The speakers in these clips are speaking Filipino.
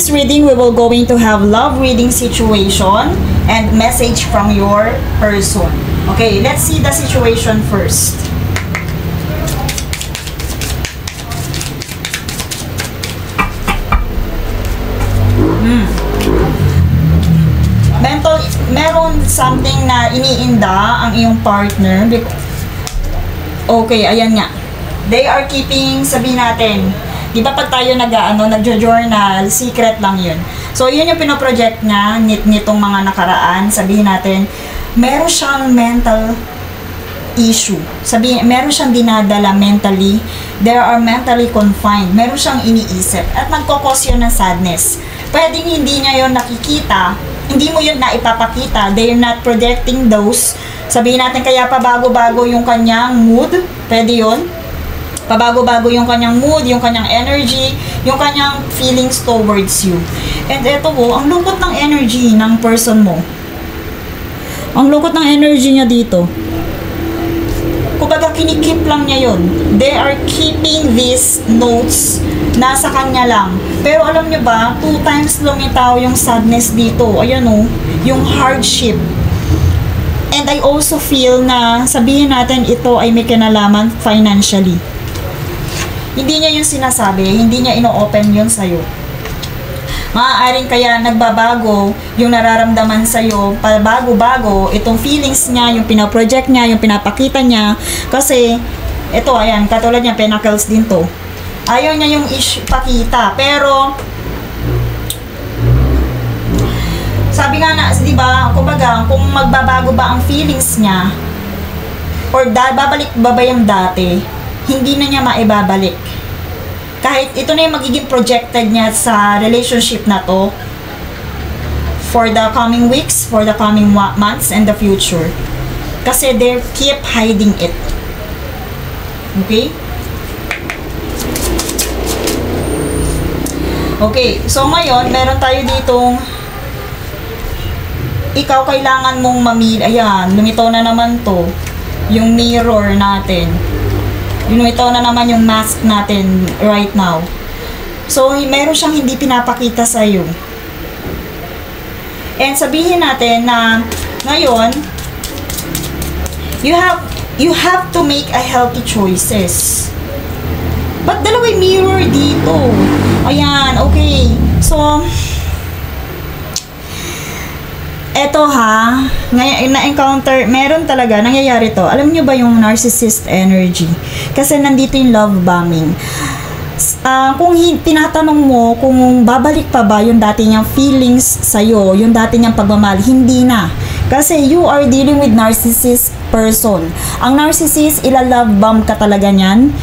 this reading, we will going to have love reading situation and message from your person. Okay, let's see the situation first. Meron something na iniinda ang iyong partner. Okay, ayan nga. They are keeping, sabihin natin, di ba pag tayo nagjo-journal, secret lang yun. So, yun yung pinoproject niya, nitong mga nakaraan. Sabihin natin, meron siyang mental issue. Sabihin, meron siyang dinadala mentally. They are mentally confined. Meron siyang iniisip. At nagkokos yun ng sadness. Pwedeng hindi niya yun nakikita, hindi mo yun na ipapakita. They're not projecting those. Sabihin natin, kaya pabago-bago yung kanyang mood. Pwede yun. Pabago-bago yung kanyang mood, yung kanyang energy, yung kanyang feelings towards you. And eto po, ang lungkot ng energy ng person mo. Ang lungkot ng energy niya dito. Kumbaga, kinikip lang niya yun. They are keeping these notes nasa kanya lang. Pero alam niyo ba, 2 times lumitaw yung sadness dito. Ayan o, yung hardship. And I also feel na sabihin natin ito ay may kinalaman financially. Hindi niya yung sinasabi, hindi niya ino-open yun sa'yo. Maaaring kaya nagbabago yung nararamdaman sa'yo, pabago-bago, itong feelings niya, yung pinaproject niya, yung pinapakita niya. Kasi, ito, ayan, katulad niya, Pentacles din to. Ayaw niya yung pakita, pero sabi nga na, di ba, kumbaga, kung magbabago ba ang feelings niya or babalik ba yung dati, hindi na niya maibabalik. Kahit ito na yung magiging projected niya sa relationship na to for the coming weeks, for the coming months, and the future. Kasi they keep hiding it. Okay? Okay, so ngayon, meron tayo ditong ikaw kailangan mong mamili. Ayan, lumitaw na naman to. Yung mirror natin. Lumitaw na naman yung mask natin right now. So, meron siyang hindi pinapakita sa'yo. And sabihin natin na ngayon, you have to make a healthy choices. Ba't dalawang mirror dito? Ayan, okay. So, eto ha, ngayon na-encounter, meron talaga, nangyayari to. Alam nyo ba yung narcissist energy? Kasi nandito yung love bombing. Kung tinatanong mo kung babalik pa ba yung dati niyang feelings sa'yo, yung dati niyang pagmamahal, hindi na. Kasi you are dealing with narcissist person. Ang narcissist, ila-love bomb ka talaga niyan.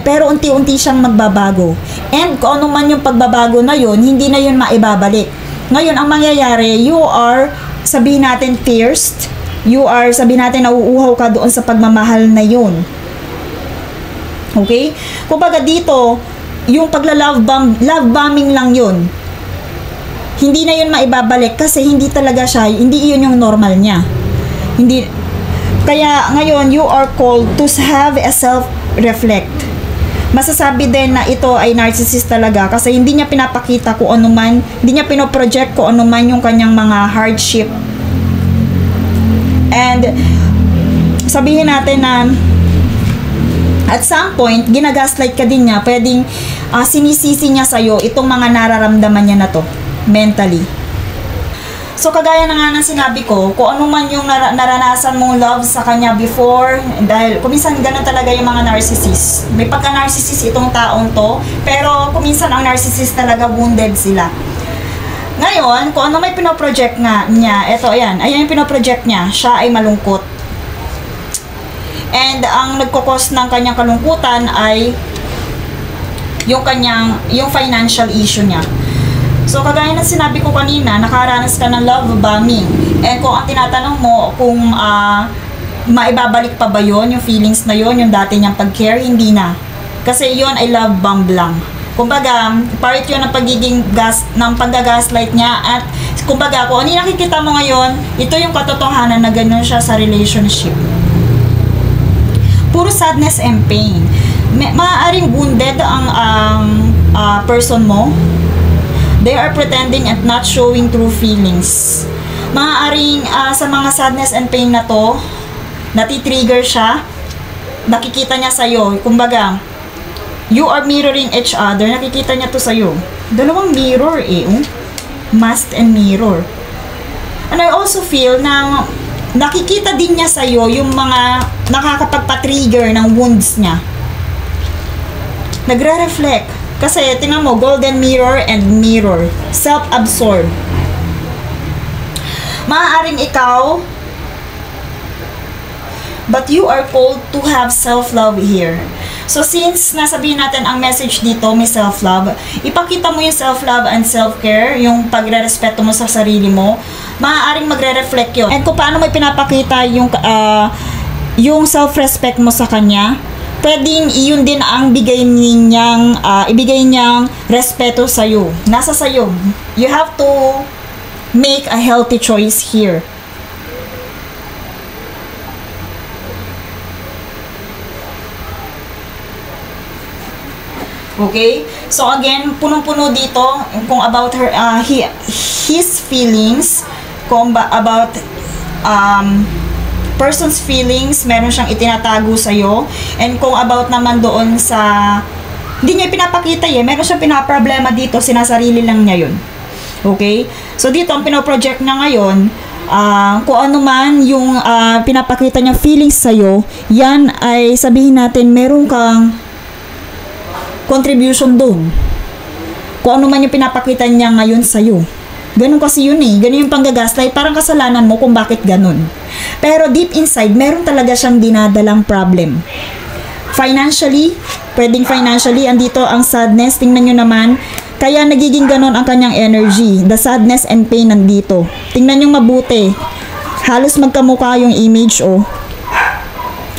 Pero unti-unti siyang magbabago. And kung ano man yung pagbabago na yun, hindi na yun maibabalik. Ngayon, ang mangyayari, you are, sabihin natin, pierced. You are, sabihin natin, nauuhaw ka doon sa pagmamahal na yun. Okay? Kumbaga dito, yung love bombing lang yun. Hindi na yun maibabalik kasi hindi talaga siya, hindi yun yung normal niya. Hindi, kaya ngayon, you are called to have a self-reflect. Masasabi din na ito ay narcissist talaga kasi hindi niya pinapakita kung ano man, hindi niya pinoproject kung ano man yung kanyang mga hardship. And sabihin natin na at some point, ginagaslight ka din niya, pwedeng sinisisi niya sa'yo itong mga nararamdaman niya na to, mentally. So, kagaya na nga ng sinabi ko, kung ano man yung naranasan mong love sa kanya before, dahil kuminsan ganun talaga yung mga narcissist. May pagka-narcissist itong taong to, pero kuminsan ang narcissist talaga wounded sila. Ngayon, kung ano may pinoproject nga niya, eto, ayan yung pinoproject niya, siya ay malungkot. And ang nagkukos ng kanyang kalungkutan ay yung financial issue niya. So, kagaya ng sinabi ko kanina, nakaranas ka ng love bombing. And kung ang tinatanong mo kung maibabalik pa ba yun, yung feelings na yun, yung dati niyang pag-care, hindi na. Kasi yun ay love bomb lang. Kumbaga, part yun ng paggagaslight niya. At kumbaga, kung ano yung nakikita mo ngayon, ito yung katotohanan na ganun siya sa relationship. Puro sadness and pain. Maaaring wounded ang person mo. They are pretending and not showing true feelings. Maaaring sa mga sadness and pain na to, natitrigger siya, nakikita niya sa'yo. Kumbaga, you are mirroring each other, nakikita niya to sa'yo. Dalawang mirror eh. Mask and mirror. And I also feel na nakikita din niya sa'yo yung mga nakakapagpa-trigger ng wounds niya. Nagre-reflect. Kasi, tingnan mo, golden mirror and mirror. Self-absorbed. Maaaring ikaw, but you are called to have self-love here. So, since nasabihin natin ang message dito, may self-love, ipakita mo yung self-love and self-care, yung pagre-respeto mo sa sarili mo, maaaring magre-reflect yun. And kung paano mo pinapakita yung self-respect mo sa kanya, pwedeng iyon din ang ibigay niyang respeto sa'yo. Nasa sa'yo. You have to make a healthy choice here. Okay? So again, punong-puno dito kung about her his feelings, kung about person's feelings, meron siyang itinatago sa'yo, and kung about naman doon sa hindi niya pinapakita meron siyang pinaproblema dito, sinasarili lang niya yun. Okay? So, dito, ang pinoproject niya ngayon, kung ano man yung pinapakita niya feelings sa'yo, yan ay sabihin natin, meron kang contribution doon. Kung ano man yung pinapakita niya ngayon sa'yo. Ganun kasi yun eh. Ganun yung panggagaslight. Parang kasalanan mo kung bakit ganun. Pero deep inside, meron talaga siyang dinadalang problem. Financially, pwedeng financially, andito ang sadness. Tingnan nyo naman, kaya nagiging ganon ang kanyang energy. The sadness and pain nandito. Tingnan nyo mabuti. Halos magkamukha yung image, oh.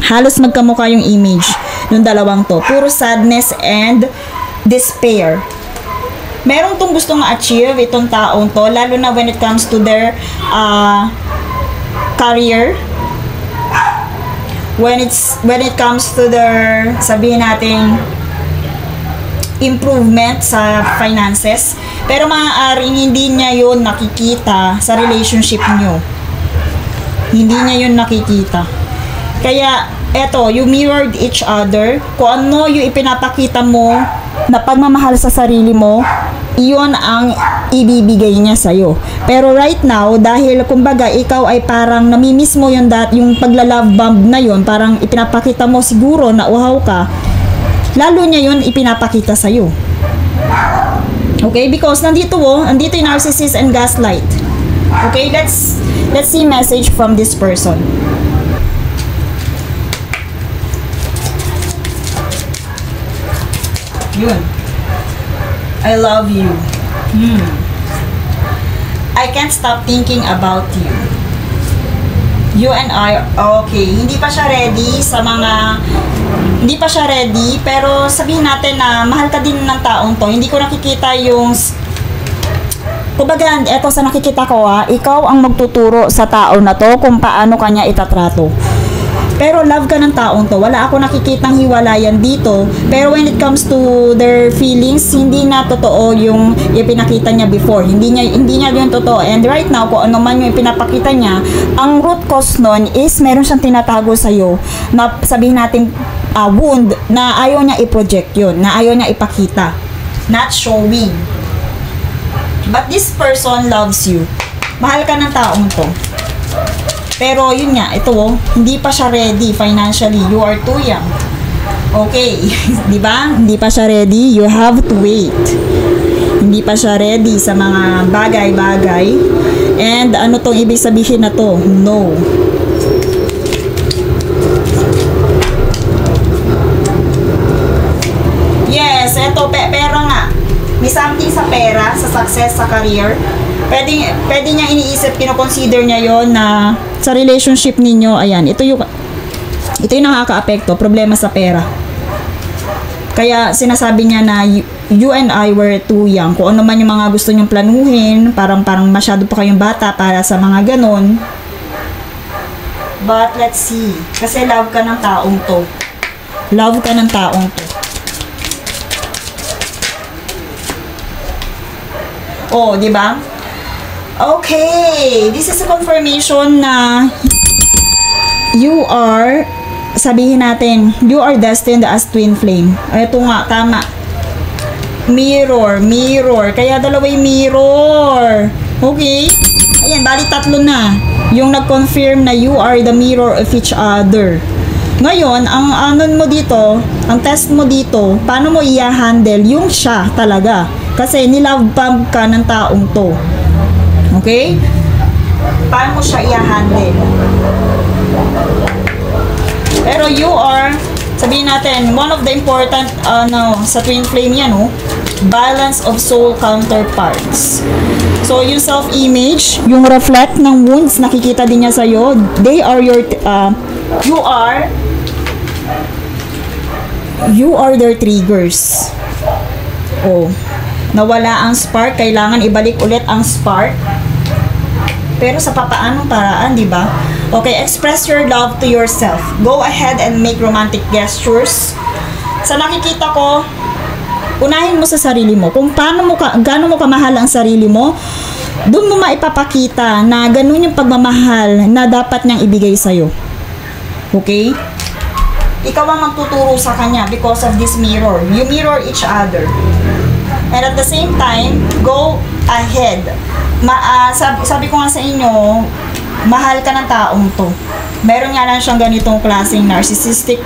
Halos magkamukha yung image ng dalawang to. Puro sadness and despair. Meron tong gustong ma-achieve itong taong to, lalo na when it comes to their career. When it comes to their, sabihin natin, improvement sa finances, pero maaaring hindi niya yun nakikita sa relationship niyo. Hindi niya yun nakikita. Kaya, eto, you mirrored each other. Kung ano yung ipinapakita mo na pagmamahal sa sarili mo, iyon ang ibibigay niya sa'yo. Pero right now, dahil kumbaga ikaw ay parang namimiss mo yung pagla-love bomb na yun, parang ipinapakita mo siguro na uhaw ka, lalo niya yun ipinapakita sa'yo. Okay? Because nandito yung narcissist and gaslight. Okay? Let's see message from this person. Yun. I love you. I can't stop thinking about you. You and I, okay, hindi pa siya ready, pero sabihin natin na mahal ka din ng taong to. Hindi ko nakikita yung, kumbaga, eto sa nakikita ko ikaw ang magtuturo sa tao na to kung paano kanya itatrato. Pero love ka ng taong to. Wala ako nakikitang hiwalayan dito. Pero when it comes to their feelings, hindi na totoo yung ipinakita niya before. Hindi niya yung totoo. And right now, kung ano man yung ipinapakita niya, ang root cause nun is meron siyang tinatago sa'yo na sabihin natin wound na ayaw niya i-project yun, na ayaw niya ipakita. Not showing. But this person loves you. Mahal ka ng taong to. Pero yun nga, ito hindi pa siya ready financially. You are too young. Okay, di ba? Hindi pa siya ready. You have to wait. Hindi pa siya ready sa mga bagay-bagay. And ano tong ibig sabihin na to? No. Yes, ito, pero nga, may something sa pera, sa success, sa career. Pwede niya iniisip, kino-consider niya yon na sa relationship ninyo, ayan, ito yung nakaka-apekto, problema sa pera. Kaya sinasabi niya na you and I were too young. Kung ano man yung mga gusto niyong planuhin, parang masyado pa kayong bata para sa mga ganon. But let's see. Kasi love ka ng taong to. Love ka ng taong to. Oh, di ba? Okay, this is a confirmation na you are, sabihin natin, you are destined as twin flame. Ito nga, tama. Mirror, mirror. Kaya dalawa yung mirror. Okay? Ayan, bali tatlo na. Yung nag-confirm na you are the mirror of each other. Ngayon, ang anon mo dito, ang test mo dito, paano mo i-handle yung siya talaga. Kasi nilove bomb ka ng taong to. Okay? Paano mo siya i-handle? Pero you are, sabihin natin, one of the important, sa twin flame yan, balance of soul counterparts. So, yung self-image, yung reflect ng wounds, nakikita din niya sa'yo, they are your, you are their triggers. Oh, nawala ang spark, kailangan ibalik ulit ang spark. Pero sa papaanong paraan, di ba? Okay, express your love to yourself. Go ahead and make romantic gestures. Sa nakikita ko, unahin mo sa sarili mo. Kung gaano mo kamahal ang sarili mo, doon mo maipapakita na ganun yung pagmamahal na dapat niyang ibigay sa'yo. Okay? Ikaw ang magtuturo sa kanya because of this mirror. You mirror each other. And at the same time, go ahead. Sabi ko nga sa inyo, mahal ka ng taong to. Meron nga lang siyang ganitong klaseng narcissistic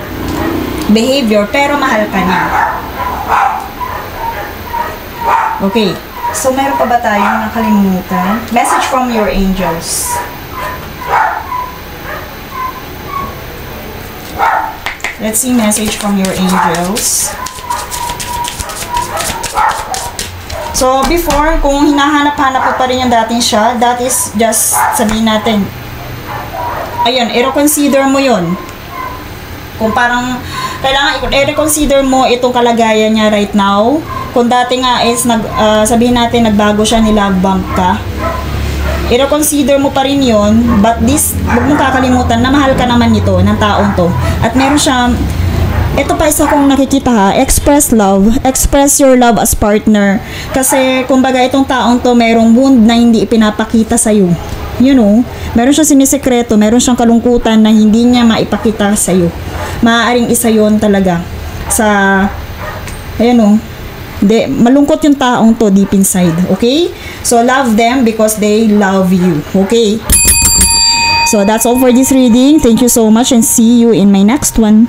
behavior, pero mahal ka niya. Okay. So, meron pa ba tayong nakalimutan? Message from your angels. Let's see message from your angels. So, before, kung hinahanap-hanap mo pa rin yung dating siya, that is just, sabihin natin, ayun, i-reconsider mo yun. Kung parang, kailangan i-reconsider mo itong kalagayan niya right now. Kung dati nga is, sabihin natin, nagbago siya, nilove bomb ka. I-reconsider mo pa rin yun, but this, huwag mong kakalimutan na mahal ka naman nito, ng taong to. At meron siya, ito pa isa kong nakikita ha, express love, express your love as partner. Kasi, kumbaga itong taong to, merong wound na hindi ipinapakita sa'yo. You know, meron siyang sinisekreto, meron siyang kalungkutan na hindi niya maipakita sa'yo. Maaaring isa yun talaga. Sa, ayan malungkot yung taong to deep inside. Okay? So, love them because they love you. Okay? So, that's all for this reading. Thank you so much and see you in my next one.